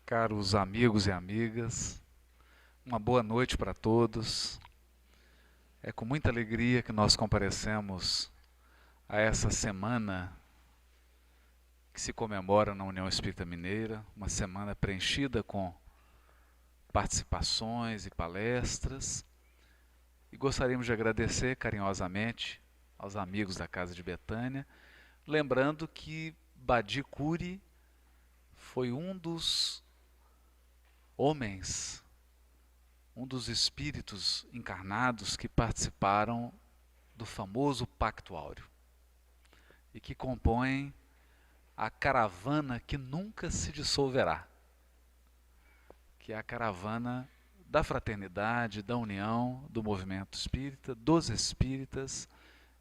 Caros amigos e amigas, uma boa noite para todos. É com muita alegria que nós comparecemos a essa semana que se comemora na União Espírita Mineira, uma semana preenchida com participações e palestras. E gostaríamos de agradecer carinhosamente aos amigos da Casa de Betânia, lembrando que Badi Curi foi um dos homens, um dos espíritos encarnados que participaram do famoso Pacto Áureo e que compõem a caravana que nunca se dissolverá, que é a caravana da fraternidade, da união, do movimento espírita, dos espíritas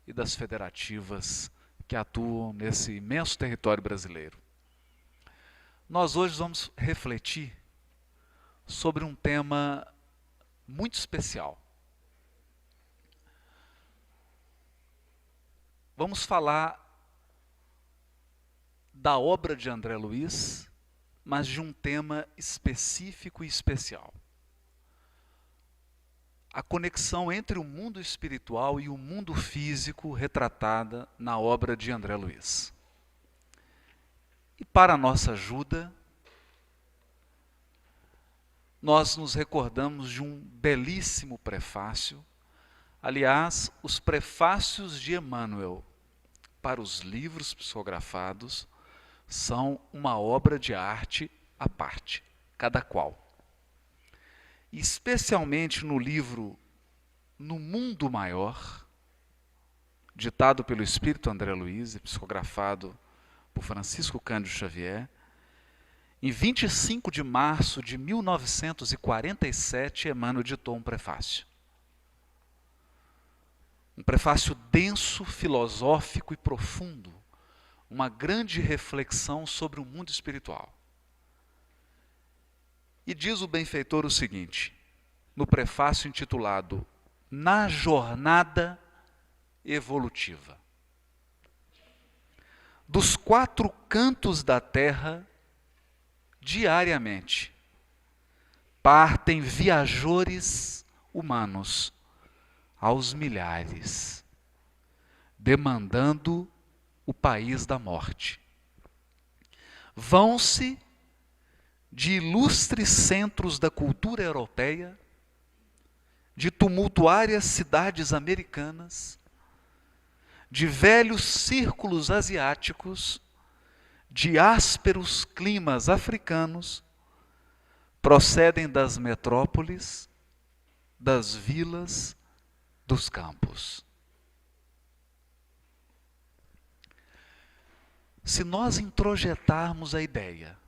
e das federativas que atuam nesse imenso território brasileiro. Nós hoje vamos refletir sobre um tema muito especial. Vamos falar da obra de André Luiz, mas de um tema específico e especial. A conexão entre o mundo espiritual e o mundo físico retratada na obra de André Luiz. E para a nossa ajuda, nós nos recordamos de um belíssimo prefácio. Aliás, os prefácios de Emmanuel para os livros psicografados são uma obra de arte à parte, cada qual. Especialmente no livro No Mundo Maior, ditado pelo Espírito André Luiz e psicografado por Francisco Cândido Xavier, em 25 de março de 1947, Emmanuel ditou um prefácio. Um prefácio denso, filosófico e profundo, uma grande reflexão sobre o mundo espiritual. E diz o benfeitor o seguinte, no prefácio intitulado Na Jornada Evolutiva. Dos quatro cantos da terra, diariamente, partem viajores humanos aos milhares, demandando o país da morte. Vão-se de ilustres centros da cultura europeia, de tumultuárias cidades americanas, de velhos círculos asiáticos, de ásperos climas africanos, procedem das metrópoles, das vilas, dos campos. Se nós introjetarmos a ideia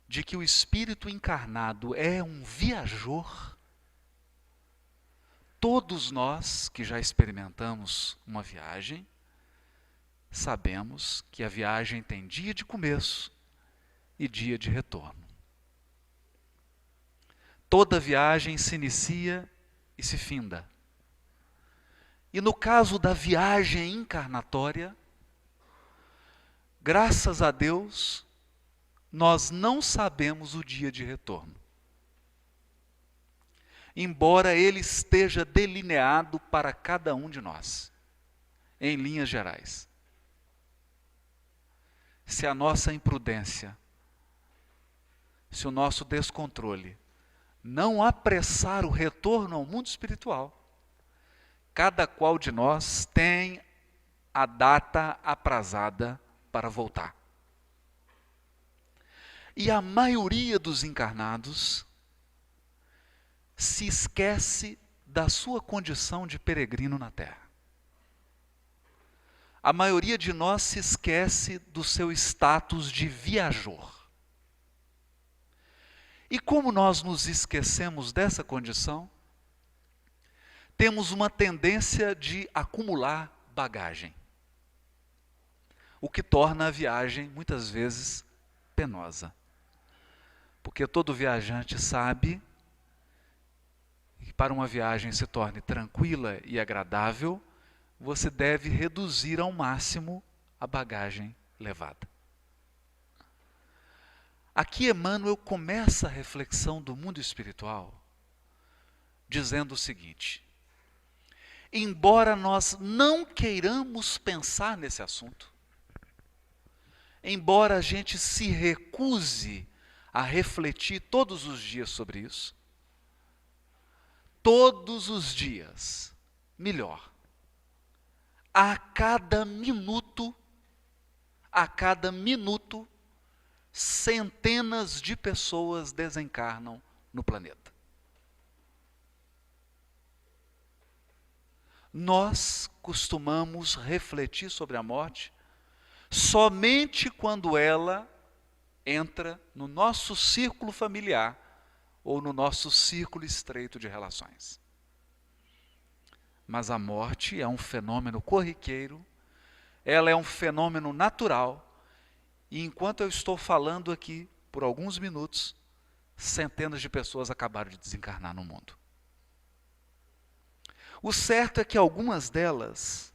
de que o espírito encarnado é um viajor, todos nós que já experimentamos uma viagem, sabemos que a viagem tem dia de começo e dia de retorno. Toda viagem se inicia e se finda. E no caso da viagem encarnatória, graças a Deus, nós não sabemos o dia de retorno. Embora ele esteja delineado para cada um de nós, em linhas gerais. Se a nossa imprudência, se o nosso descontrole não apressar o retorno ao mundo espiritual, cada qual de nós tem a data aprazada para voltar. E a maioria dos encarnados se esquece da sua condição de peregrino na Terra. A maioria de nós se esquece do seu status de viajor. E como nós nos esquecemos dessa condição, temos uma tendência de acumular bagagem, o que torna a viagem, muitas vezes, penosa. Porque todo viajante sabe que para uma viagem se torne tranquila e agradável, você deve reduzir ao máximo a bagagem levada. Aqui Emmanuel começa a reflexão do mundo espiritual dizendo o seguinte: embora nós não queiramos pensar nesse assunto, embora a gente se recuse a refletir todos os dias sobre isso, todos os dias, melhor, a cada minuto, centenas de pessoas desencarnam no planeta. Nós costumamos refletir sobre a morte somente quando ela entra no nosso círculo familiar ou no nosso círculo estreito de relações. Mas a morte é um fenômeno corriqueiro, ela é um fenômeno natural, e enquanto eu estou falando aqui, por alguns minutos, centenas de pessoas acabaram de desencarnar no mundo. O certo é que algumas delas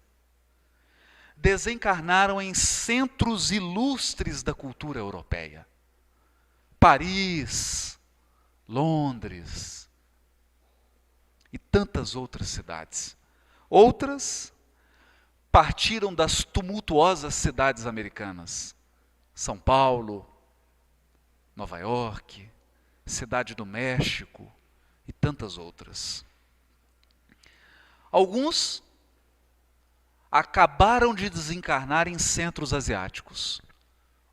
desencarnaram em centros ilustres da cultura europeia. Paris, Londres e tantas outras cidades. Outras partiram das tumultuosas cidades americanas. São Paulo, Nova York, Cidade do México e tantas outras. Alguns acabaram de desencarnar em centros asiáticos,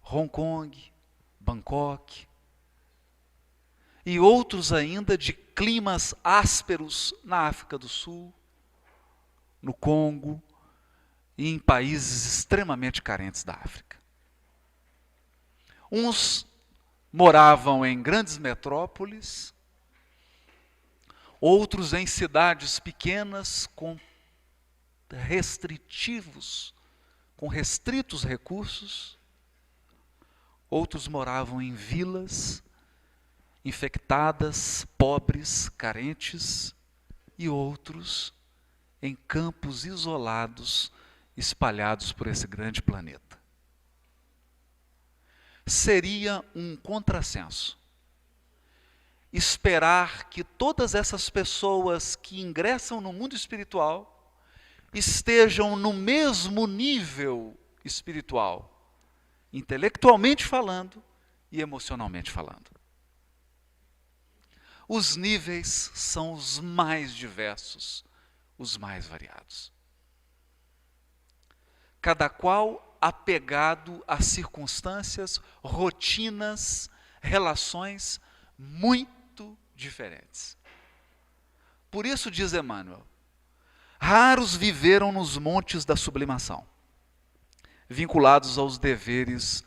Hong Kong, Bangkok, e outros ainda de climas ásperos na África do Sul, no Congo e em países extremamente carentes da África. Uns moravam em grandes metrópoles, outros em cidades pequenas com restritos recursos, outros moravam em vilas infectadas, pobres, carentes, e outros em campos isolados, espalhados por esse grande planeta. Seria um contrassenso esperar que todas essas pessoas que ingressam no mundo espiritual estejam no mesmo nível espiritual, intelectualmente falando e emocionalmente falando. Os níveis são os mais diversos, os mais variados. Cada qual apegado a circunstâncias, rotinas, relações muito diferentes. Por isso diz Emmanuel, raros viveram nos montes da sublimação, vinculados aos deveres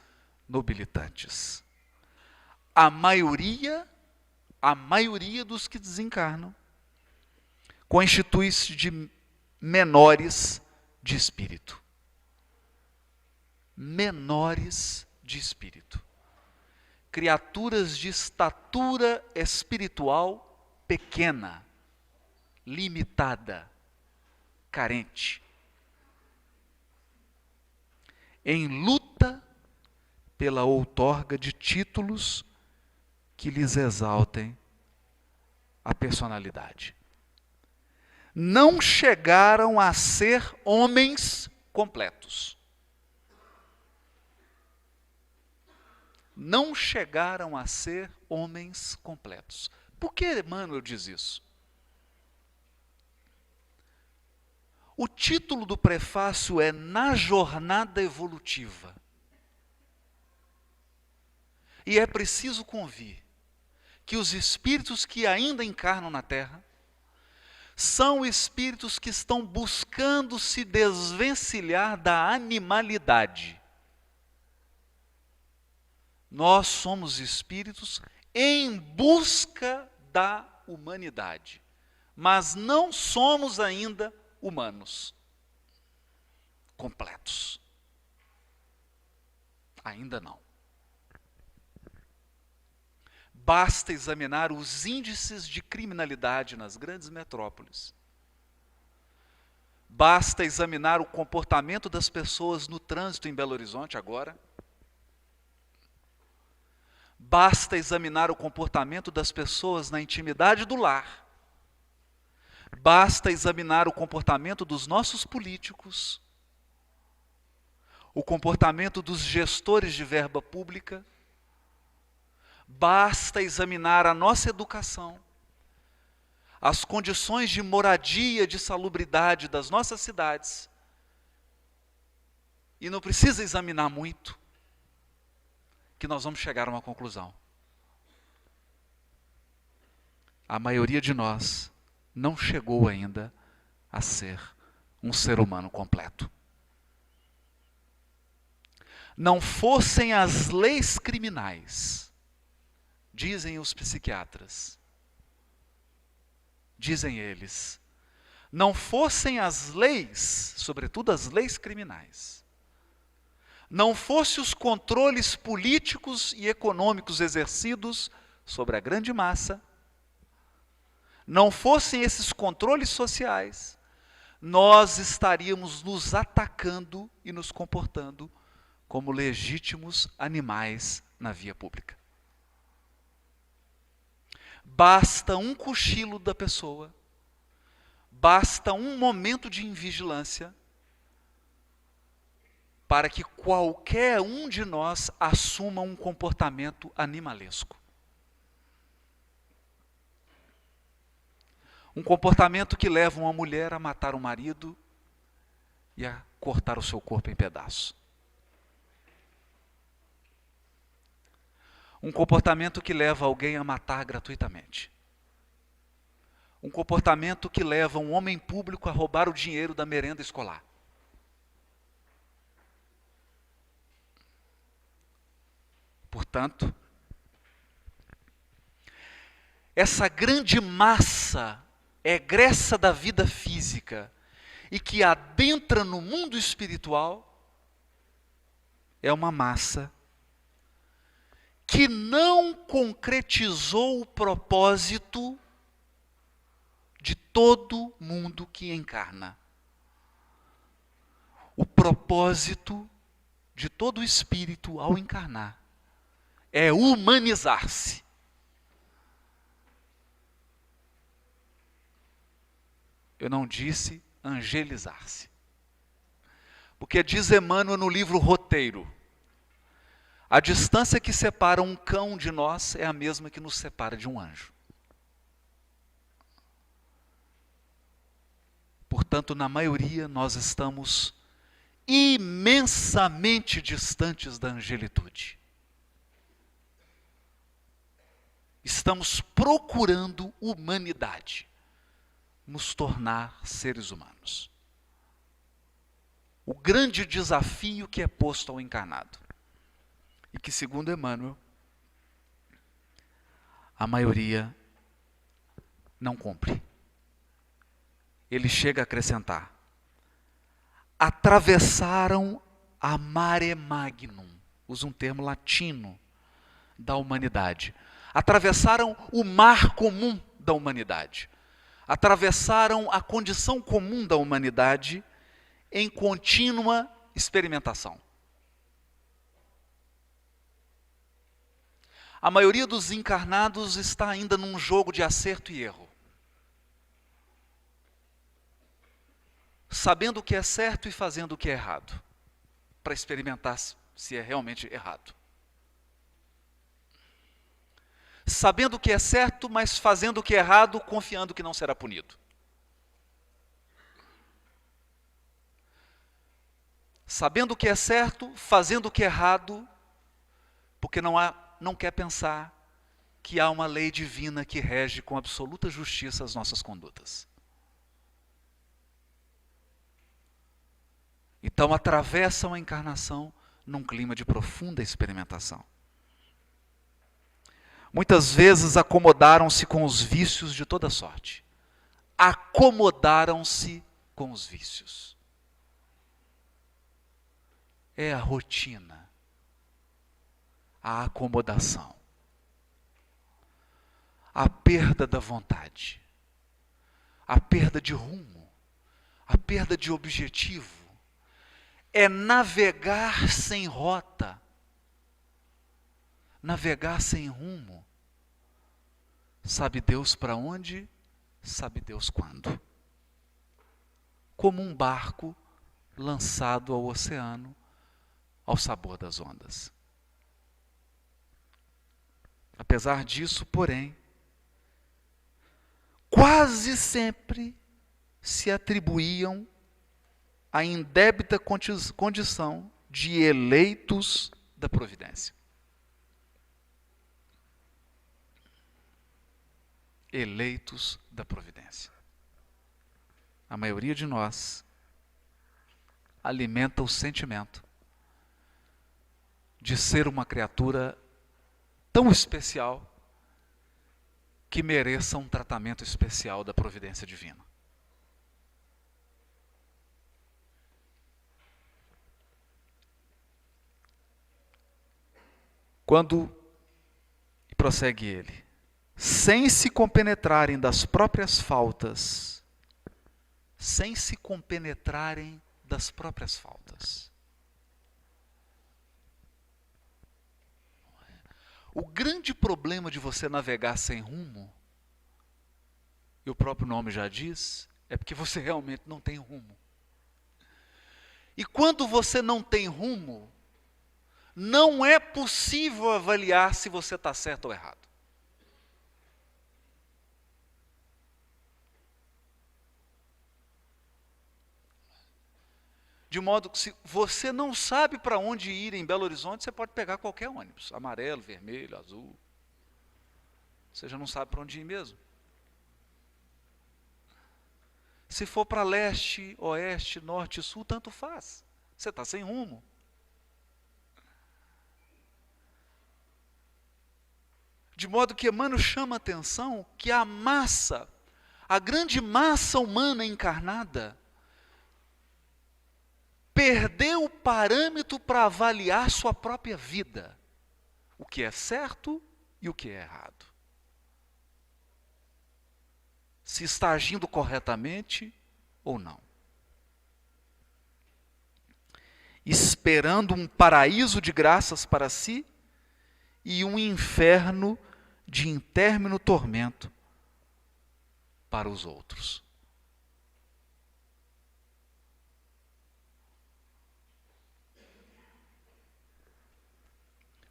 nobilitantes. A maioria dos que desencarnam constitui-se de menores de espírito. Menores de espírito. Criaturas de estatura espiritual pequena, limitada, carente. Em luta pela outorga de títulos que lhes exaltem a personalidade. Não chegaram a ser homens completos. Não chegaram a ser homens completos. Por que Emmanuel diz isso? O título do prefácio é Na Jornada Evolutiva. E é preciso convir que os espíritos que ainda encarnam na Terra são espíritos que estão buscando se desvencilhar da animalidade. Nós somos espíritos em busca da humanidade, mas não somos ainda humanos completos. Ainda não. Basta examinar os índices de criminalidade nas grandes metrópoles. Basta examinar o comportamento das pessoas no trânsito em Belo Horizonte agora. Basta examinar o comportamento das pessoas na intimidade do lar. Basta examinar o comportamento dos nossos políticos, o comportamento dos gestores de verba pública. Basta examinar a nossa educação, as condições de moradia, de salubridade das nossas cidades. E não precisa examinar muito, que nós vamos chegar a uma conclusão. A maioria de nós não chegou ainda a ser um ser humano completo. Não fossem as leis criminais, dizem os psiquiatras, dizem eles, não fossem as leis, sobretudo as leis criminais, não fossem os controles políticos e econômicos exercidos sobre a grande massa, não fossem esses controles sociais, nós estaríamos nos atacando e nos comportando como legítimos animais na via pública. Basta um cochilo da pessoa, basta um momento de invigilância para que qualquer um de nós assuma um comportamento animalesco. Um comportamento que leva uma mulher a matar o marido e a cortar o seu corpo em pedaços. Um comportamento que leva alguém a matar gratuitamente. Um comportamento que leva um homem público a roubar o dinheiro da merenda escolar. Portanto, essa grande massa egressa da vida física e que adentra no mundo espiritual é uma massa que não concretizou o propósito de todo mundo que encarna. O propósito de todo espírito ao encarnar é humanizar-se. Eu não disse angelizar-se. Porque diz Emmanuel no livro Roteiro, a distância que separa um cão de nós é a mesma que nos separa de um anjo. Portanto, na maioria, nós estamos imensamente distantes da angelitude. Estamos procurando humanidade, nos tornar seres humanos. O grande desafio que é posto ao encarnado. E que, segundo Emmanuel, a maioria não cumpre. Ele chega a acrescentar: atravessaram a mare magnum, usa um termo latino da humanidade. Atravessaram o mar comum da humanidade. Atravessaram a condição comum da humanidade em contínua experimentação. A maioria dos encarnados está ainda num jogo de acerto e erro. Sabendo o que é certo e fazendo o que é errado, para experimentar se é realmente errado. Sabendo o que é certo, mas fazendo o que é errado, confiando que não será punido. Sabendo o que é certo, fazendo o que é errado, porque não quer pensar que há uma lei divina que rege com absoluta justiça as nossas condutas. Então atravessam a encarnação num clima de profunda experimentação. Muitas vezes acomodaram-se com os vícios de toda sorte. Acomodaram-se com os vícios. É a rotina, a acomodação, a perda da vontade, a perda de rumo, a perda de objetivo. É navegar sem rota, navegar sem rumo. Sabe Deus para onde, sabe Deus quando. Como um barco lançado ao oceano, ao sabor das ondas. Apesar disso, porém, quase sempre se atribuíam a indébita condição de eleitos da providência. Eleitos da providência. A maioria de nós alimenta o sentimento de ser uma criatura tão especial que mereça um tratamento especial da providência divina. Quando, e prossegue ele, sem se compenetrarem das próprias faltas, sem se compenetrarem das próprias faltas. O grande problema de você navegar sem rumo, e o próprio nome já diz, é porque você realmente não tem rumo. E quando você não tem rumo, não é possível avaliar se você está certo ou errado. De modo que se você não sabe para onde ir em Belo Horizonte, você pode pegar qualquer ônibus, amarelo, vermelho, azul. Você já não sabe para onde ir mesmo. Se for para leste, oeste, norte, sul, tanto faz. Você está sem rumo. De modo que Emmanuel chama a atenção que a massa, a grande massa humana encarnada, perdeu o parâmetro para avaliar sua própria vida. O que é certo e o que é errado. Se está agindo corretamente ou não. Esperando um paraíso de graças para si e um inferno de intermino tormento para os outros.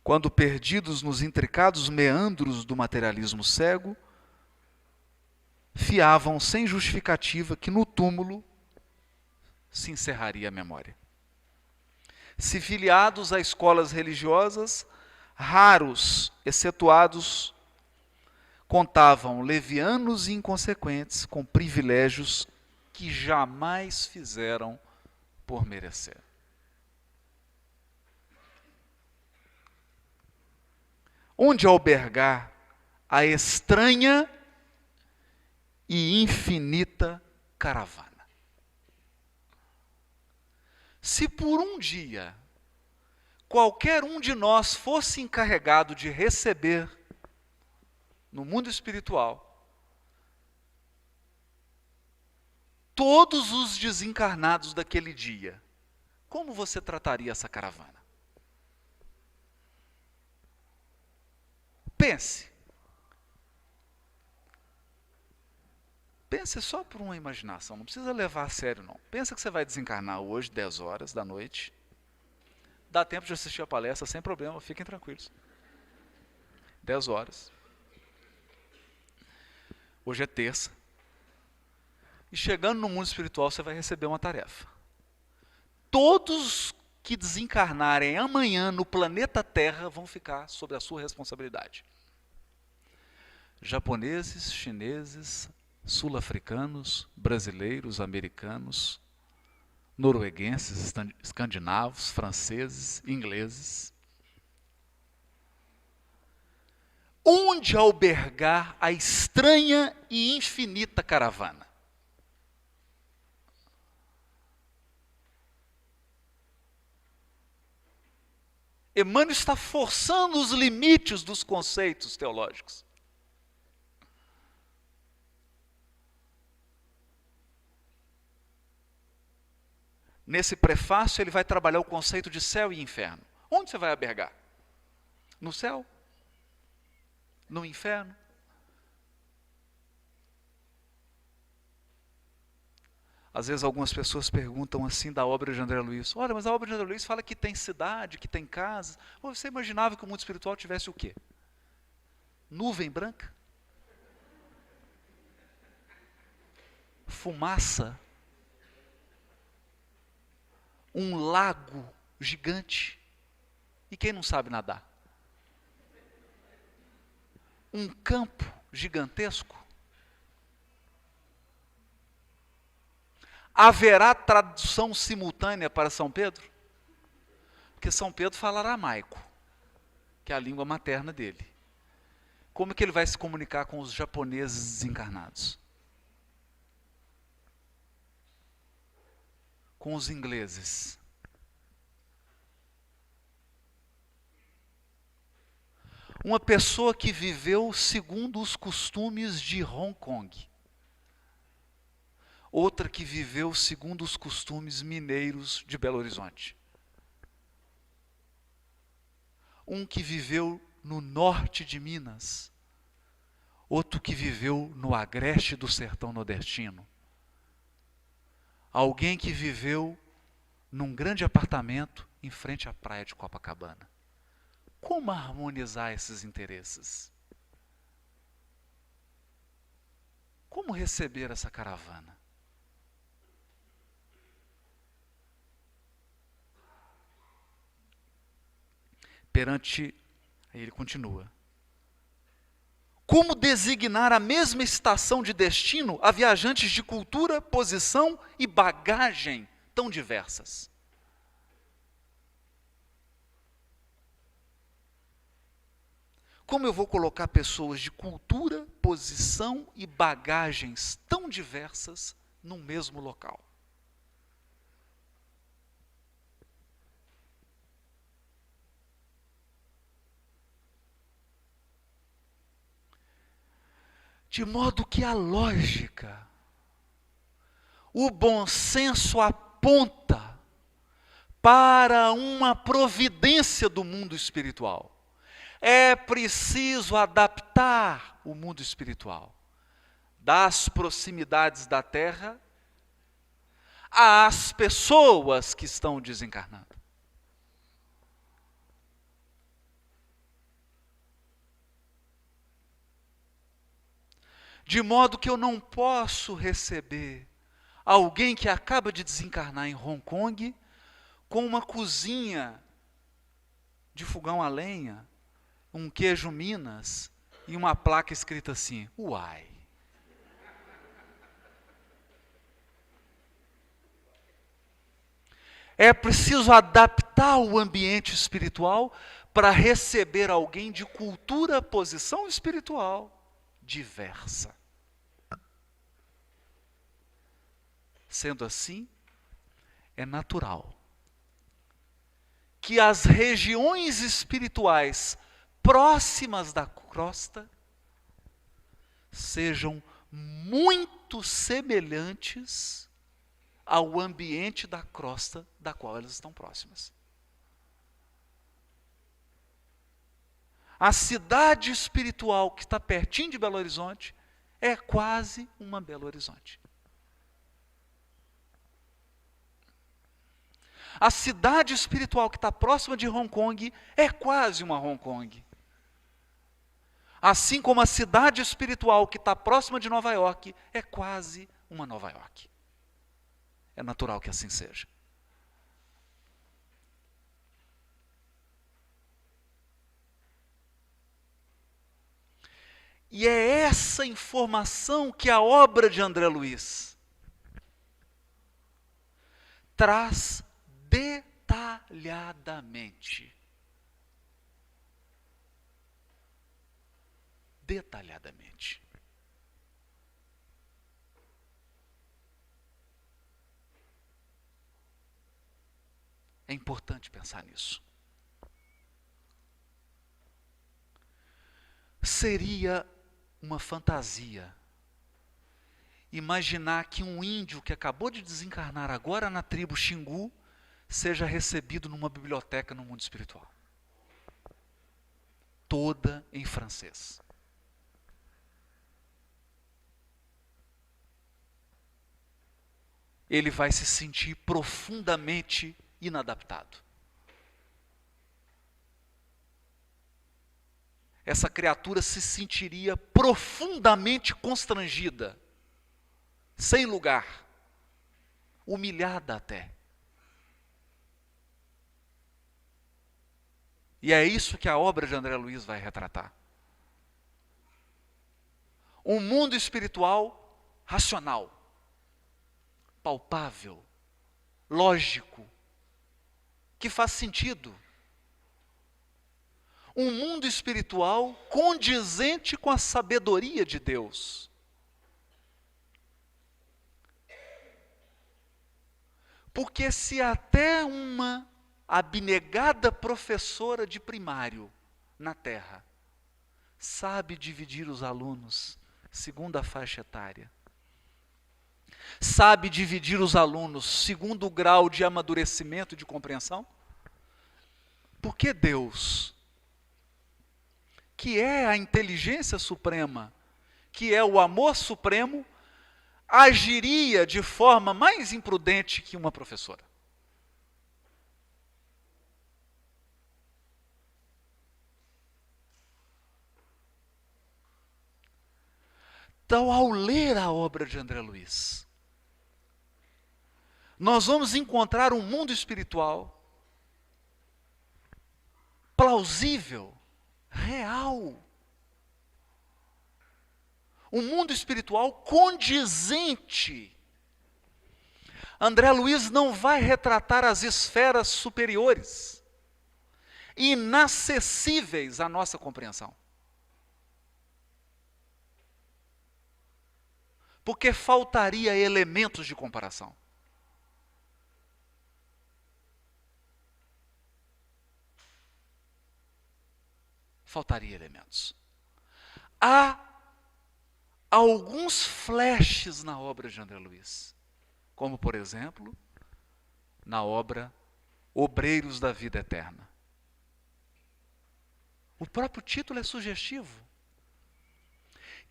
Quando perdidos nos intricados meandros do materialismo cego, fiavam sem justificativa que no túmulo se encerraria a memória. Se filiados a escolas religiosas, raros, excetuados, contavam levianos e inconsequentes com privilégios que jamais fizeram por merecer. Onde albergar a estranha e infinita caravana? Se por um dia qualquer um de nós fosse encarregado de receber no mundo espiritual todos os desencarnados daquele dia, como você trataria essa caravana? Pense. Pense só por uma imaginação, não precisa levar a sério não. Pensa que você vai desencarnar hoje, 10 horas da noite. Dá tempo de assistir a palestra sem problema, fiquem tranquilos. 10 horas. Hoje é terça. E chegando no mundo espiritual, você vai receber uma tarefa. Todos que desencarnarem amanhã no planeta Terra vão ficar sob a sua responsabilidade. Japoneses, chineses, sul-africanos, brasileiros, americanos, norueguenses, escandinavos, franceses, ingleses. Onde albergar a estranha e infinita caravana? Emmanuel está forçando os limites dos conceitos teológicos. Nesse prefácio, ele vai trabalhar o conceito de céu e inferno. Onde você vai albergar? No céu, no inferno. Às vezes algumas pessoas perguntam assim da obra de André Luiz: olha, mas a obra de André Luiz fala que tem cidade, que tem casas. Você imaginava que o mundo espiritual tivesse o quê? Nuvem branca? Fumaça? Um lago gigante? E quem não sabe nadar? Um campo gigantesco? Haverá tradução simultânea para São Pedro? Porque São Pedro fala aramaico, que é a língua materna dele. Como é que ele vai se comunicar com os japoneses desencarnados? Com os ingleses? Uma pessoa que viveu segundo os costumes de Hong Kong. Outra que viveu segundo os costumes mineiros de Belo Horizonte. Um que viveu no norte de Minas. Outro que viveu no agreste do sertão nordestino. Alguém que viveu num grande apartamento em frente à praia de Copacabana. Como harmonizar esses interesses? Como receber essa caravana? Perante, aí ele continua. Como designar a mesma estação de destino a viajantes de cultura, posição e bagagem tão diversas? Como eu vou colocar pessoas de cultura, posição e bagagens tão diversas no mesmo local? De modo que a lógica, o bom senso aponta para uma providência do mundo espiritual. É preciso adaptar o mundo espiritual das proximidades da Terra às pessoas que estão desencarnando. De modo que eu não posso receber alguém que acaba de desencarnar em Hong Kong com uma cozinha de fogão a lenha, um queijo Minas e uma placa escrita assim: uai. É preciso adaptar o ambiente espiritual para receber alguém de cultura, posição espiritual diversa. Sendo assim, é natural que as regiões espirituais próximas da crosta sejam muito semelhantes ao ambiente da crosta da qual elas estão próximas. A cidade espiritual que está pertinho de Belo Horizonte é quase uma Belo Horizonte. A cidade espiritual que está próxima de Hong Kong é quase uma Hong Kong. Assim como a cidade espiritual que está próxima de Nova York é quase uma Nova York. É natural que assim seja. E é essa informação que a obra de André Luiz traz detalhadamente. Detalhadamente. É importante pensar nisso. Seria uma fantasia imaginar que um índio que acabou de desencarnar agora na tribo Xingu seja recebido numa biblioteca no mundo espiritual. Toda em francês. ele vai se sentir profundamente inadaptado. Essa criatura se sentiria profundamente constrangida, sem lugar, humilhada até. E é isso que a obra de André Luiz vai retratar. Um mundo espiritual racional, palpável, lógico, que faz sentido. Um mundo espiritual condizente com a sabedoria de Deus. Porque se até uma abnegada professora de primário na Terra sabe dividir os alunos segundo a faixa etária, sabe dividir os alunos segundo o grau de amadurecimento e de compreensão, por que Deus, que é a inteligência suprema, que é o amor supremo, agiria de forma mais imprudente que uma professora? Então, ao ler a obra de André Luiz, nós vamos encontrar um mundo espiritual plausível, real. Um mundo espiritual condizente. André Luiz não vai retratar as esferas superiores, inacessíveis à nossa compreensão. Porque faltaria elementos de comparação. Faltaria elementos. Há alguns flashes na obra de André Luiz, como, por exemplo, na obra Obreiros da Vida Eterna. O próprio título é sugestivo.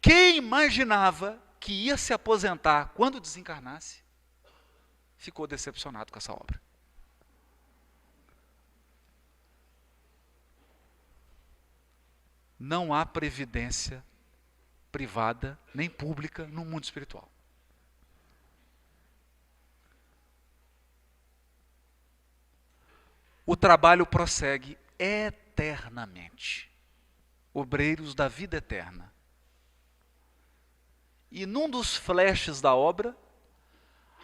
Quem imaginava que ia se aposentar quando desencarnasse, ficou decepcionado com essa obra. Não há previdência privada nem pública no mundo espiritual. O trabalho prossegue eternamente. Obreiros da Vida Eterna. E num dos flashes da obra,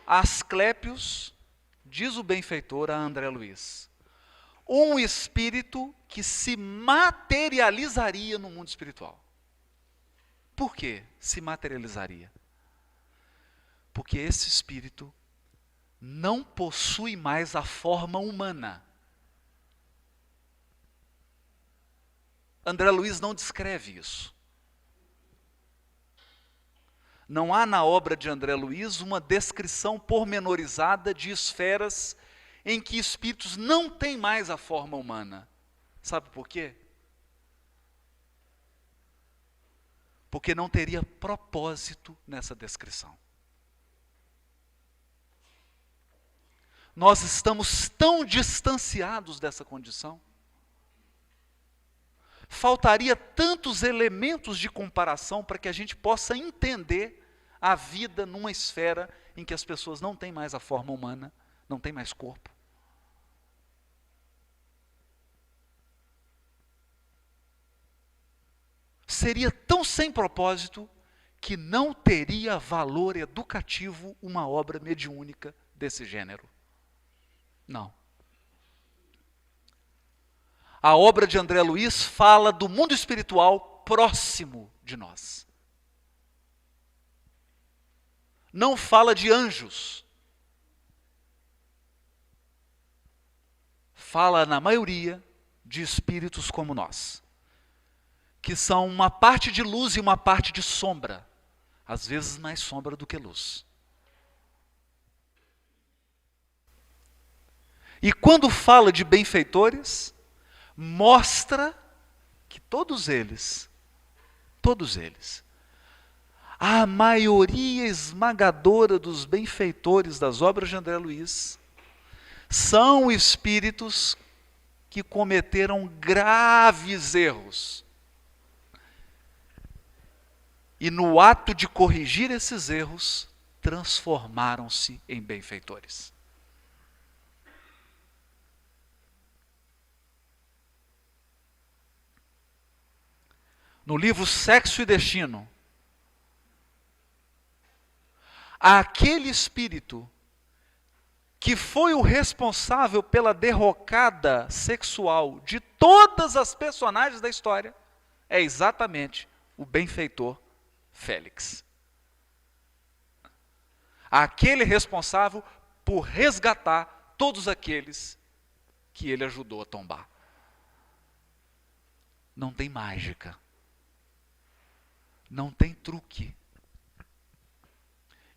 Asclépios diz o benfeitor a André Luiz: um espírito que se materializaria no mundo espiritual. Por que se materializaria? Porque esse espírito não possui mais a forma humana. André Luiz não descreve isso. Não há na obra de André Luiz uma descrição pormenorizada de esferas em que espíritos não têm mais a forma humana. Sabe por quê? Porque não teria propósito nessa descrição. Nós estamos tão distanciados dessa condição. Faltaria tantos elementos de comparação para que a gente possa entender a vida numa esfera em que as pessoas não têm mais a forma humana, não têm mais corpo. Seria tão sem propósito que não teria valor educativo uma obra mediúnica desse gênero. Não. A obra de André Luiz fala do mundo espiritual próximo de nós. Não fala de anjos. Fala, na maioria, de espíritos como nós, que são uma parte de luz e uma parte de sombra, às vezes mais sombra do que luz. E quando fala de benfeitores, mostra que todos eles, A maioria esmagadora dos benfeitores das obras de André Luiz são espíritos que cometeram graves erros. E no ato de corrigir esses erros, transformaram-se em benfeitores. No livro Sexo e Destino, aquele espírito que foi o responsável pela derrocada sexual de todas as personagens da história é exatamente o benfeitor Félix. Aquele responsável por resgatar todos aqueles que ele ajudou a tombar. Não tem mágica. Não tem truque.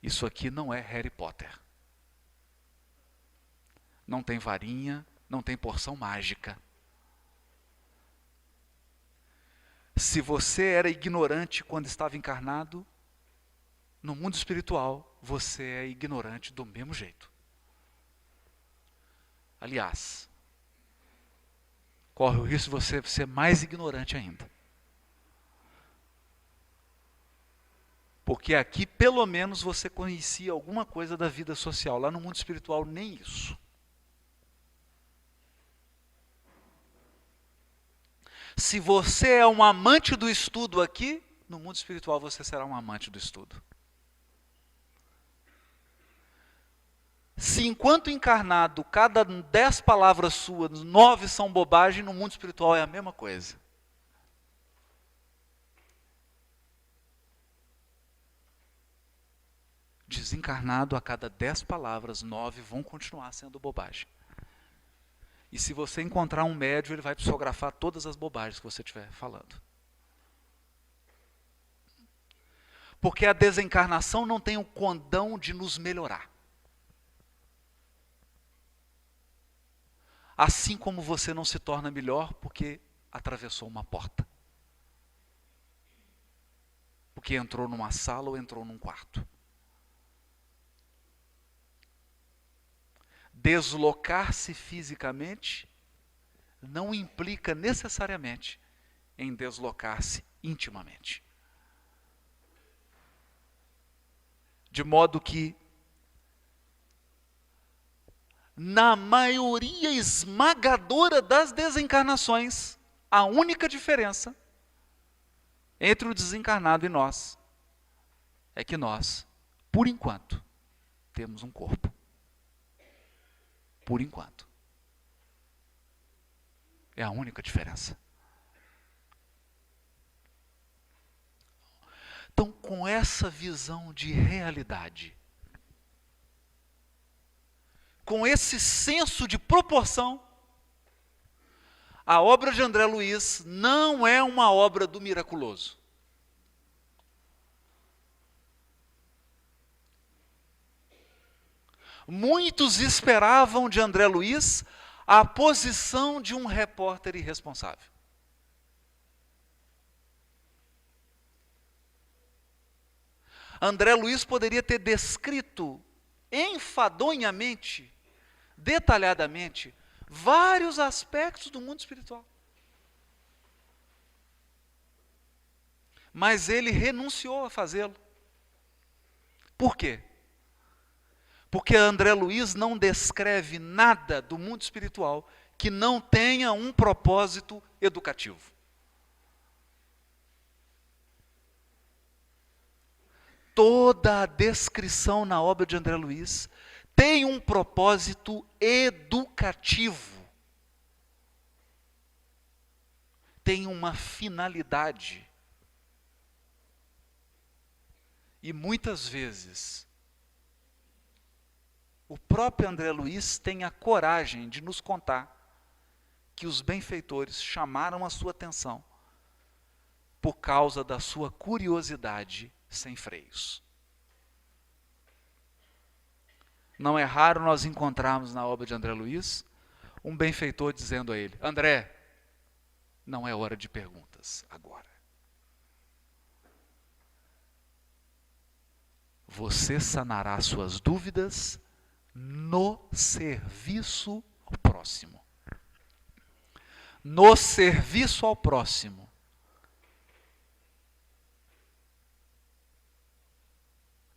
Isso aqui não é Harry Potter. Não tem varinha, não tem porção mágica. Se você era ignorante quando estava encarnado, no mundo espiritual, você é ignorante do mesmo jeito. Aliás, corre o risco de você ser mais ignorante ainda. Porque aqui, pelo menos, você conhecia alguma coisa da vida social. Lá no mundo espiritual, nem isso. Se você é um amante do estudo aqui, no mundo espiritual você será um amante do estudo. Se enquanto encarnado, cada 10 palavras suas, 9 são bobagem, no mundo espiritual é a mesma coisa. Desencarnado, a cada 10 palavras, 9 vão continuar sendo bobagem. E se você encontrar um médium, ele vai psicografar todas as bobagens que você estiver falando. Porque a desencarnação não tem o condão de nos melhorar. Assim como você não se torna melhor porque atravessou uma porta. Porque entrou numa sala ou entrou num quarto. Deslocar-se fisicamente não implica necessariamente em deslocar-se intimamente. De modo que, na maioria esmagadora das desencarnações, a única diferença entre o desencarnado e nós é que nós, por enquanto, temos um corpo. Por enquanto. É a única diferença. Então, com essa visão de realidade, com esse senso de proporção, a obra de André Luiz não é uma obra do miraculoso. Muitos esperavam de André Luiz a posição de um repórter irresponsável. André Luiz poderia ter descrito enfadonhamente, detalhadamente, vários aspectos do mundo espiritual. Mas ele renunciou a fazê-lo. Por quê? Porque André Luiz não descreve nada do mundo espiritual que não tenha um propósito educativo. Toda a descrição na obra de André Luiz tem um propósito educativo. Tem uma finalidade. E muitas vezes, o próprio André Luiz tem a coragem de nos contar que os benfeitores chamaram a sua atenção por causa da sua curiosidade sem freios. Não é raro nós encontrarmos na obra de André Luiz um benfeitor dizendo a ele: André, não é hora de perguntas agora. você sanará suas dúvidas no serviço ao próximo. No serviço ao próximo.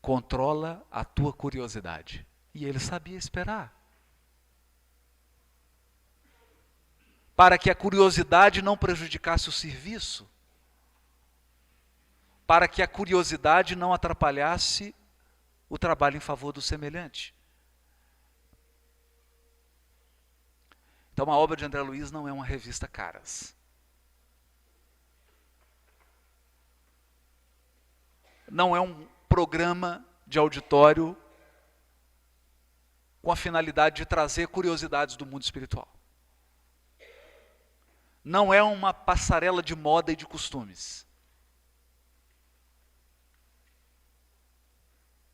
Controla a tua curiosidade. E ele sabia esperar. Para que a curiosidade não prejudicasse o serviço. Para que a curiosidade não atrapalhasse o trabalho em favor do semelhante. Então a obra de André Luiz não é uma revista Caras. Não é um programa de auditório com a finalidade de trazer curiosidades do mundo espiritual. Não é uma passarela de moda e de costumes.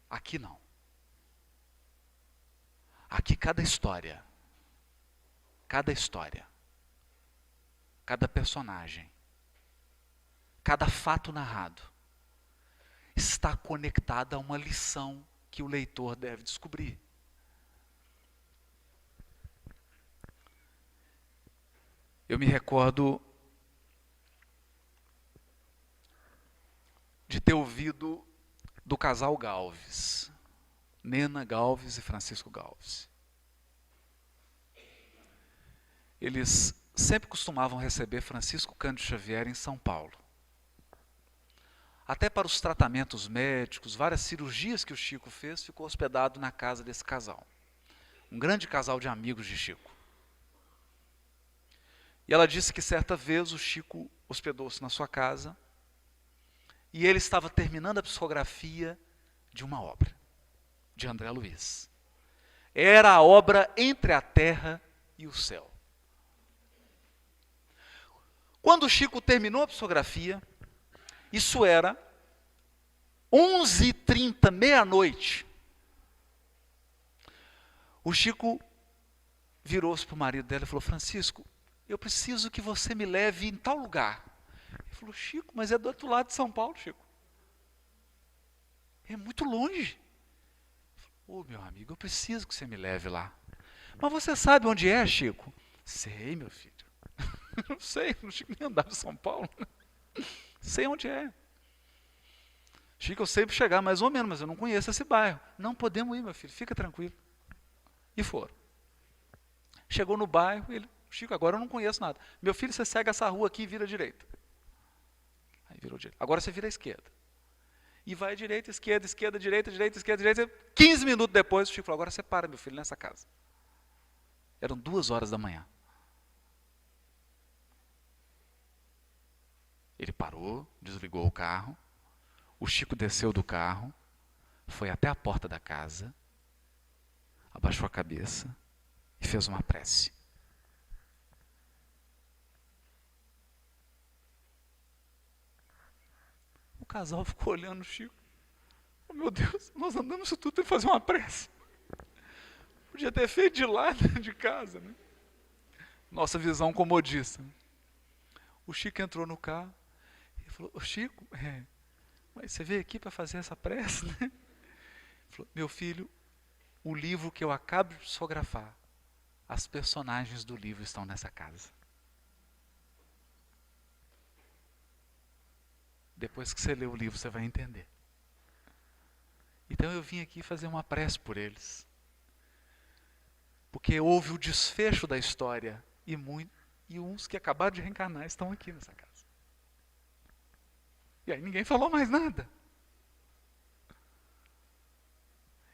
Aqui não. Aqui cada história, cada personagem, cada fato narrado está conectada a uma lição que o leitor deve descobrir. Eu me recordo de ter ouvido do casal Galves, Nena Galves e Francisco Galves. Eles sempre costumavam receber Francisco Cândido Xavier em São Paulo. Até para os tratamentos médicos, várias cirurgias que o Chico fez, ficou hospedado na casa desse casal. Um grande casal de amigos de Chico. E ela disse que certa vez o Chico hospedou-se na sua casa e ele estava terminando a psicografia de uma obra, de André Luiz. Era a obra Entre a Terra e o Céu. Quando o Chico terminou a psicografia, isso era 11h30, meia-noite. O Chico virou-se para o marido dela e falou: Francisco, eu preciso que você me leve em tal lugar. Ele falou: Chico, mas é do outro lado de São Paulo, Chico. É muito longe. Ô, meu amigo, eu preciso que você me leve lá. Mas você sabe onde é, Chico? Sei, meu filho. Não sei, o Chico nem andava em São Paulo. Sei onde é. Chico, eu sei chegar mais ou menos, mas eu não conheço esse bairro. Não podemos ir, meu filho, fica tranquilo. E foram. Chegou no bairro, ele: Chico, agora eu não conheço nada. Meu filho, você segue essa rua aqui e vira à direita. Aí virou direita. Agora você vira à esquerda. E vai à direita, esquerda, esquerda, direita, direita, esquerda, direita. 15 minutos depois, o Chico falou: agora você para, meu filho, nessa casa. Eram 2h da manhã. Ele parou, desligou o carro. O Chico desceu do carro, foi até a porta da casa, abaixou a cabeça e fez uma prece. O casal ficou olhando o Chico. Oh, meu Deus, nós andamos isso tudo para fazer uma prece. Podia ter feito de lá de casa, né? Nossa visão comodista. O Chico entrou no carro e falou: ô Chico, mas você veio aqui para fazer essa prece, né? Ele falou: meu filho, o livro que eu acabo de psicografar, as personagens do livro estão nessa casa. Depois que você lê o livro, você vai entender. Então eu vim aqui fazer uma prece por eles. Porque houve o desfecho da história e uns que acabaram de reencarnar estão aqui nessa casa. E aí ninguém falou mais nada.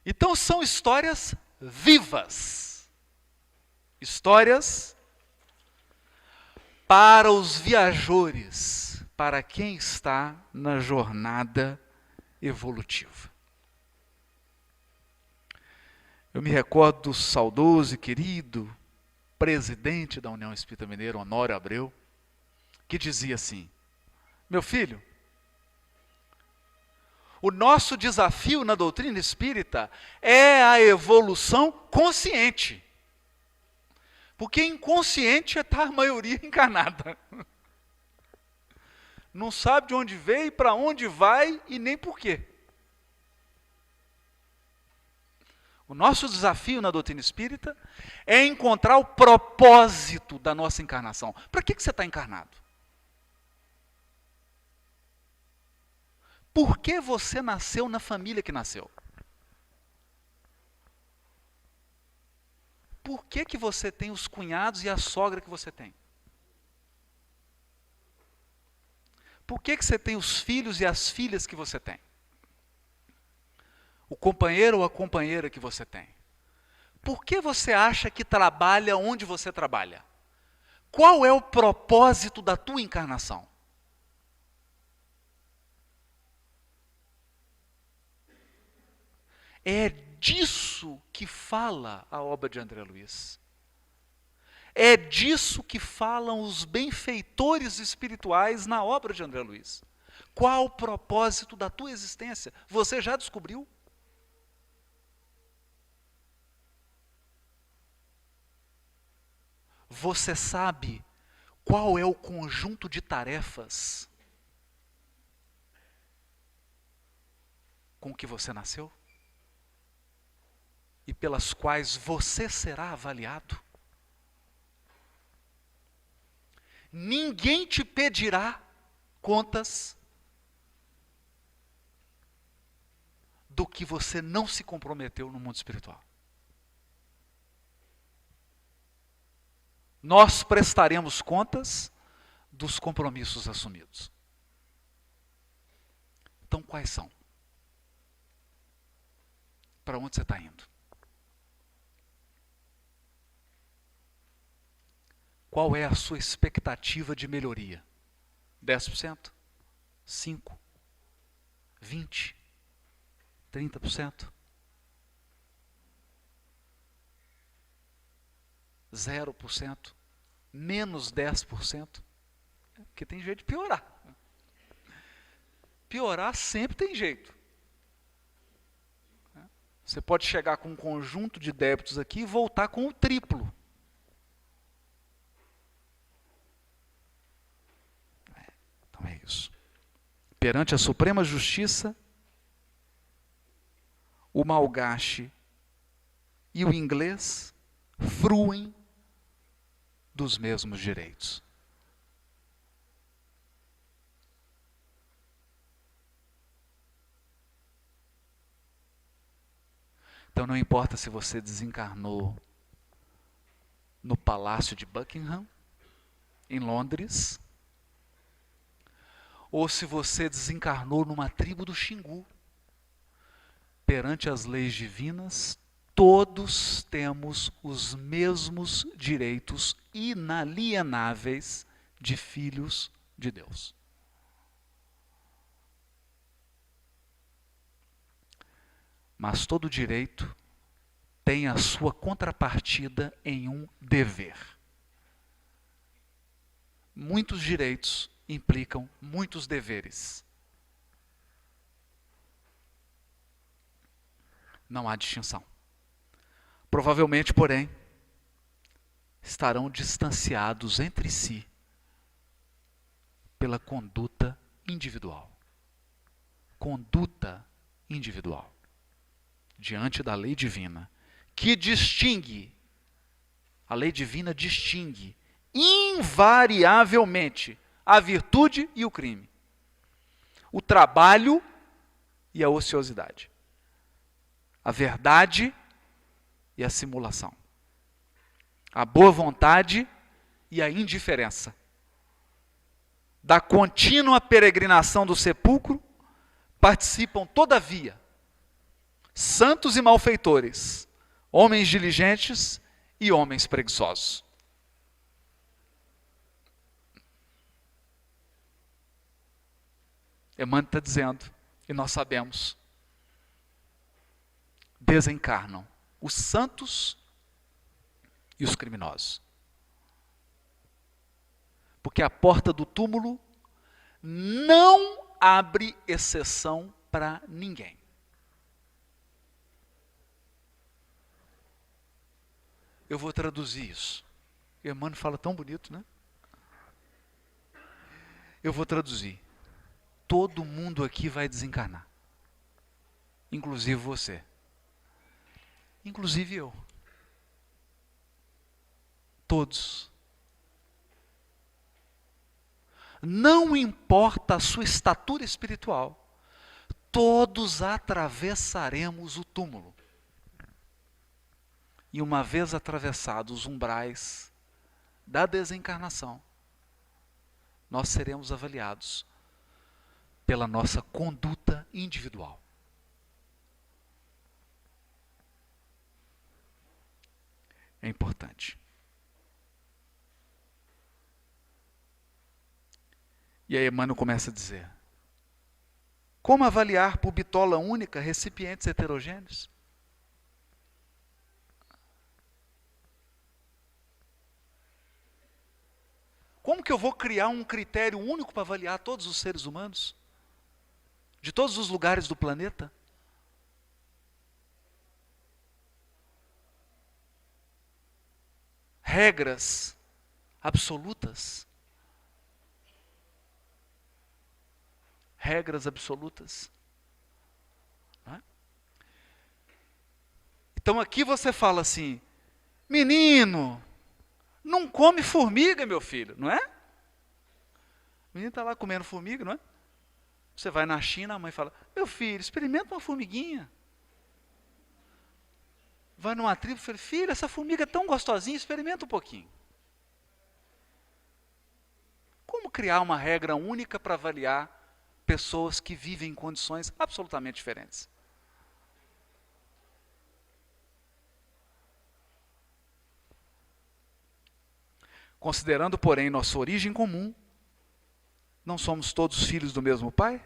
Então são histórias vivas. Histórias para os viajores, para quem está na jornada evolutiva. Eu me recordo do saudoso e querido presidente da União Espírita Mineira, Honório Abreu, que dizia assim: meu filho, o nosso desafio na doutrina espírita é a evolução consciente. Porque inconsciente está a maioria encarnada. Não sabe de onde veio, para onde vai e nem por quê. O nosso desafio na doutrina espírita é encontrar o propósito da nossa encarnação. Para que você está encarnado? Por que você nasceu na família que nasceu? Por que você tem os cunhados e a sogra que você tem? Por que você tem os filhos e as filhas que você tem? O companheiro ou a companheira que você tem? Por que você acha que trabalha onde você trabalha? Qual é o propósito da tua encarnação? É disso que fala a obra de André Luiz. É disso que falam os benfeitores espirituais na obra de André Luiz. Qual o propósito da tua existência? Você já descobriu? Você sabe qual é o conjunto de tarefas com que você nasceu? E pelas quais você será avaliado? Ninguém te pedirá contas do que você não se comprometeu no mundo espiritual. Nós prestaremos contas dos compromissos assumidos. Então, quais são? Para onde você está indo? Qual é a sua expectativa de melhoria? 10%? 5%? 20%? 30%? 0%? Menos 10%? Porque tem jeito de piorar. Piorar sempre tem jeito. Você pode chegar com um conjunto de débitos aqui e voltar com o triplo. Então é isso. Perante a Suprema Justiça, o malgache e o inglês fruem dos mesmos direitos. Então não importa se você desencarnou no Palácio de Buckingham, em Londres, ou se você desencarnou numa tribo do Xingu. Perante as leis divinas, todos temos os mesmos direitos inalienáveis de filhos de Deus. Mas todo direito tem a sua contrapartida em um dever. Muitos direitos implicam muitos deveres. Não há distinção. Provavelmente, porém, estarão distanciados entre si pela conduta individual. Conduta individual. Diante da lei divina, que distingue, a lei divina distingue invariavelmente a virtude e o crime, o trabalho e a ociosidade, a verdade e a simulação, a boa vontade e a indiferença, da contínua peregrinação do sepulcro participam, todavia, santos e malfeitores, homens diligentes e homens preguiçosos. Emmanuel está dizendo, e nós sabemos, desencarnam os santos e os criminosos. Porque a porta do túmulo não abre exceção para ninguém. Eu vou traduzir isso. O Emmanuel fala tão bonito, né? Eu vou traduzir. Todo mundo aqui vai desencarnar. Inclusive você. inclusive eu. Todos. Não importa a sua estatura espiritual, todos atravessaremos o túmulo. E uma vez atravessados os umbrais da desencarnação, nós seremos avaliados pela nossa conduta individual. É importante. E aí Emmanuel começa a dizer: como avaliar por bitola única recipientes heterogêneos? Como que eu vou criar um critério único para avaliar todos os seres humanos? De todos os lugares do planeta? Regras absolutas? Regras absolutas. Não é? Então aqui você fala assim: menino, não come formiga, meu filho, não é? O menino está lá comendo formiga, não é? Você vai na China, a mãe fala: meu filho, experimenta uma formiguinha. Vai numa tribo e fala: filho, essa formiga é tão gostosinha, experimenta um pouquinho. Como criar uma regra única para avaliar pessoas que vivem em condições absolutamente diferentes? Considerando, porém, nossa origem comum, não somos todos filhos do mesmo Pai?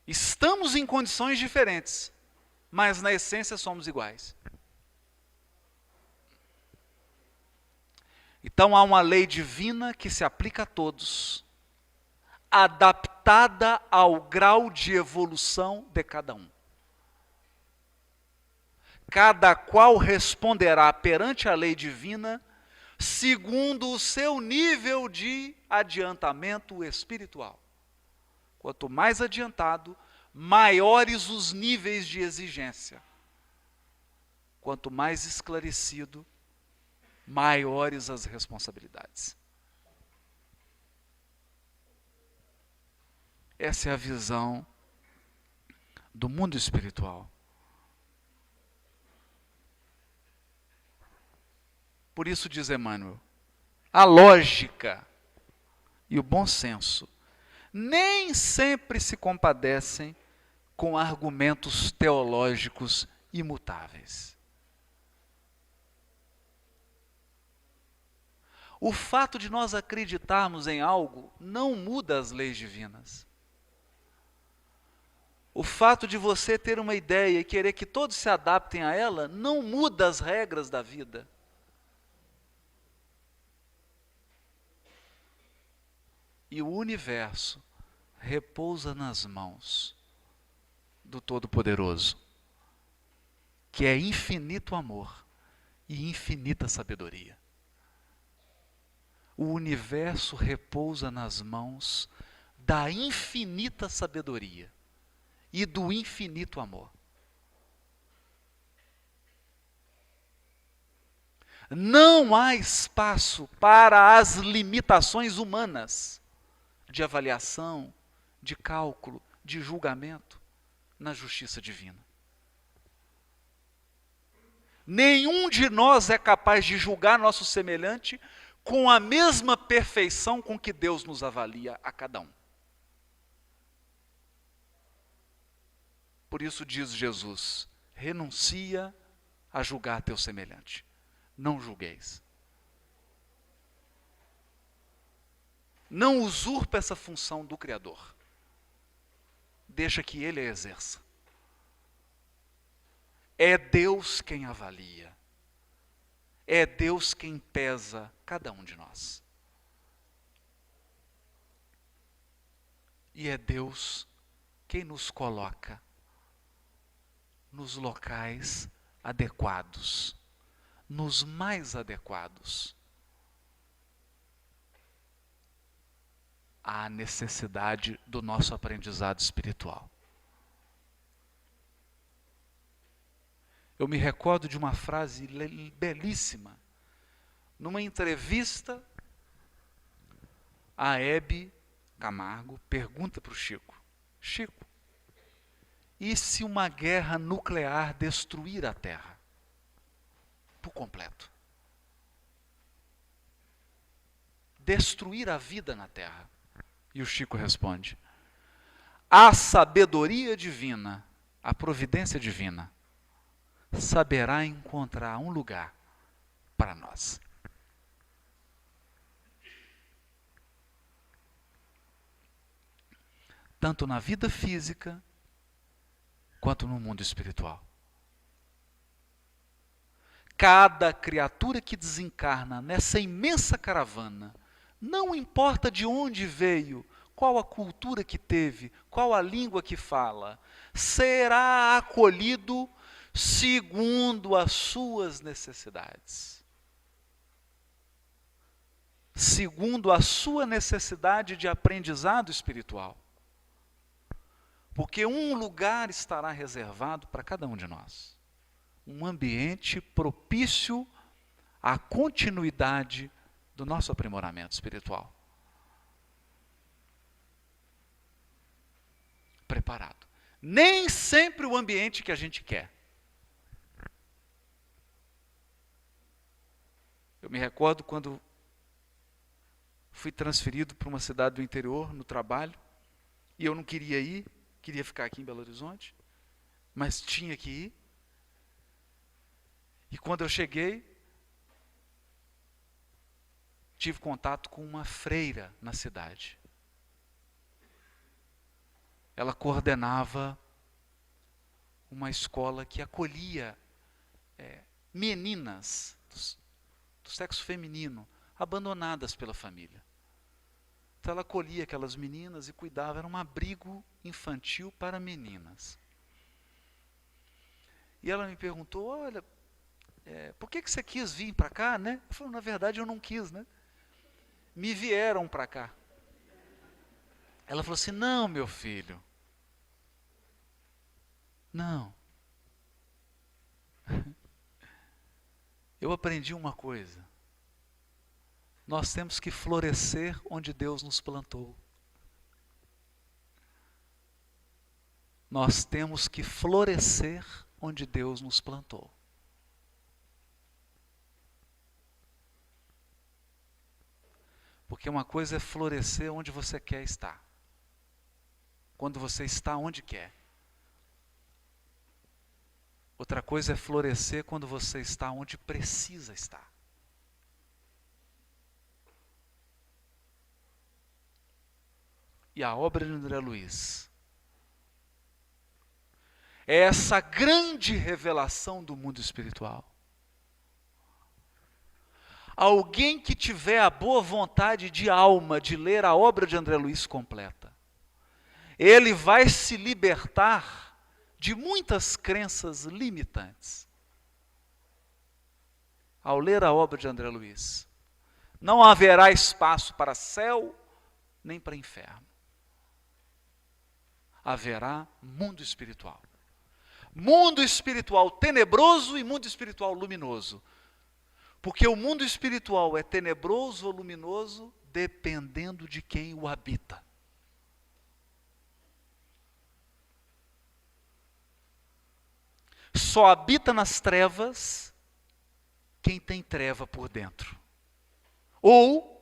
Estamos em condições diferentes, mas na essência somos iguais. Então há uma lei divina que se aplica a todos, adaptada ao grau de evolução de cada um. Cada qual responderá perante a lei divina segundo o seu nível de adiantamento espiritual. Quanto mais adiantado, maiores os níveis de exigência. Quanto mais esclarecido, maiores as responsabilidades. Essa é a visão do mundo espiritual. Por isso diz Emmanuel, a lógica e o bom senso nem sempre se compadecem com argumentos teológicos imutáveis. O fato de nós acreditarmos em algo não muda as leis divinas. O fato de você ter uma ideia e querer que todos se adaptem a ela não muda as regras da vida. E o universo repousa nas mãos do Todo-Poderoso, que é infinito amor e infinita sabedoria. O universo repousa nas mãos da infinita sabedoria e do infinito amor. Não há espaço para as limitações humanas de avaliação, de cálculo, de julgamento na justiça divina. Nenhum de nós é capaz de julgar nosso semelhante com a mesma perfeição com que Deus nos avalia a cada um. Por isso diz Jesus: renuncia a julgar teu semelhante. Não julgueis. Não usurpa essa função do Criador. Deixa que Ele a exerça. É Deus quem avalia. É Deus quem pesa cada um de nós. E é Deus quem nos coloca nos locais adequados, nos mais adequados à necessidade do nosso aprendizado espiritual. Eu me recordo de uma frase belíssima. Numa entrevista, a Hebe Camargo pergunta para o Chico: Chico, e se uma guerra nuclear destruir a Terra por completo? Destruir a vida na Terra? E o Chico responde: a sabedoria divina, a providência divina, saberá encontrar um lugar para nós. Tanto na vida física, quanto no mundo espiritual. Cada criatura que desencarna nessa imensa caravana, não importa de onde veio, qual a cultura que teve, qual a língua que fala, será acolhido segundo as suas necessidades. Segundo a sua necessidade de aprendizado espiritual. Porque um lugar estará reservado para cada um de nós. Um ambiente propício à continuidade do nosso aprimoramento espiritual. Preparado. Nem sempre o ambiente que a gente quer. Eu me recordo quando fui transferido para uma cidade do interior, no trabalho, e eu não queria ir, queria ficar aqui em Belo Horizonte, mas tinha que ir. E quando eu cheguei, tive contato com uma freira na cidade. Ela coordenava uma escola que acolhia meninas do sexo feminino, abandonadas pela família. Então ela acolhia aquelas meninas e cuidava, era um abrigo infantil para meninas. E ela me perguntou: olha, por que você quis vir para cá, né? Eu falei: na verdade eu não quis, né? Me vieram para cá. Ela falou assim: não, meu filho, não. Eu aprendi uma coisa. Nós temos que florescer onde Deus nos plantou. Nós temos que florescer onde Deus nos plantou. Porque uma coisa é florescer onde você quer estar. Quando você está onde quer. Outra coisa é florescer quando você está onde precisa estar. E a obra de André Luiz é essa grande revelação do mundo espiritual. Alguém que tiver a boa vontade de alma de ler a obra de André Luiz completa, ele vai se libertar de muitas crenças limitantes. Ao ler a obra de André Luiz, não haverá espaço para céu nem para inferno. Haverá mundo espiritual. Mundo espiritual tenebroso e mundo espiritual luminoso. Porque o mundo espiritual é tenebroso ou luminoso dependendo de quem o habita. Só habita nas trevas quem tem treva por dentro. Ou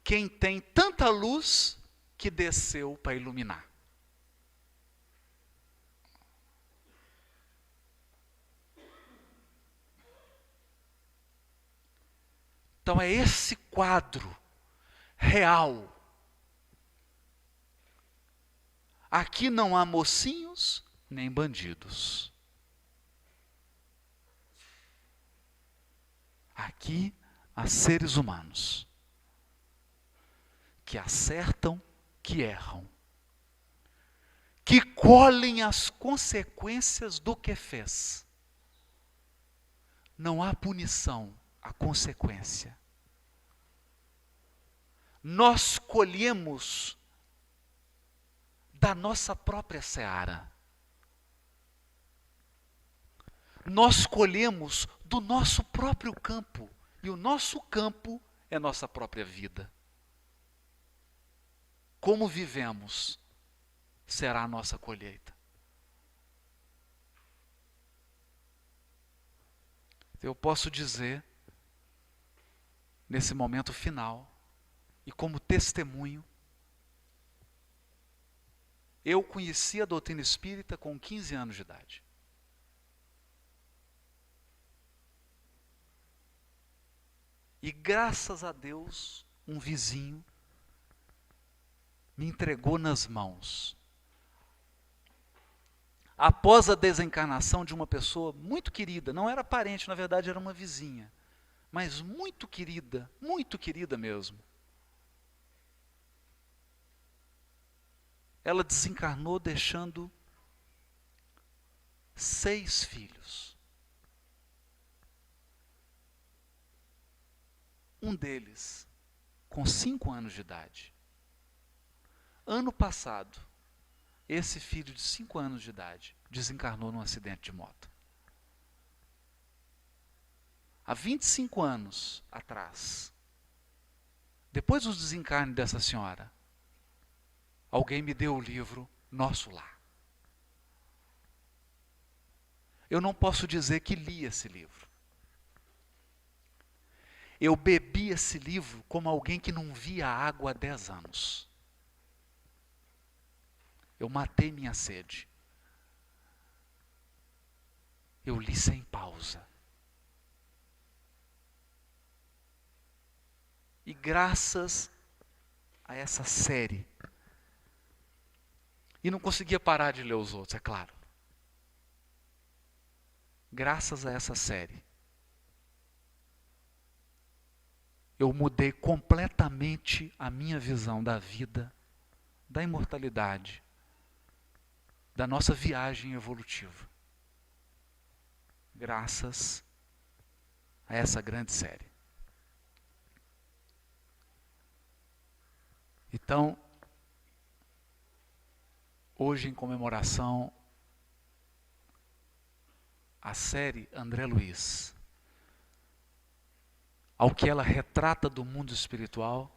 quem tem tanta luz que desceu para iluminar. Então é esse quadro real. Aqui não há mocinhos nem bandidos. Aqui há seres humanos que acertam, que erram, que colhem as consequências do que fez. Não há punição, há consequência. Nós colhemos da nossa própria seara. nós colhemos do nosso próprio campo. E o nosso campo é nossa própria vida. Como vivemos será a nossa colheita. Eu posso dizer, nesse momento final, e como testemunho, eu conheci a doutrina espírita com 15 anos de idade. E graças a Deus, um vizinho me entregou nas mãos. Após a desencarnação de uma pessoa muito querida, não era parente, na verdade era uma vizinha, mas muito querida mesmo. Ela desencarnou deixando 6 filhos. Um deles com 5 anos de idade. Ano passado, esse filho de 5 anos de idade desencarnou num acidente de moto. Há 25 anos atrás, depois do desencarne dessa senhora, alguém me deu o livro Nosso Lar. Eu não posso dizer que li esse livro. Eu bebi esse livro como alguém que não via água há 10 anos. Eu matei minha sede. Eu li sem pausa. E graças a essa série, e não conseguia parar de ler os outros, é claro. Graças a essa série, eu mudei completamente a minha visão da vida, da imortalidade, da nossa viagem evolutiva. Graças a essa grande série. Então, hoje em comemoração à série André Luiz, ao que ela retrata do mundo espiritual,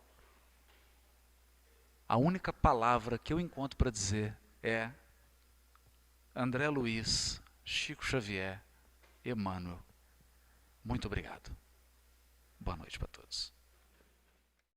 a única palavra que eu encontro para dizer é André Luiz, Chico Xavier, Emmanuel. Muito obrigado.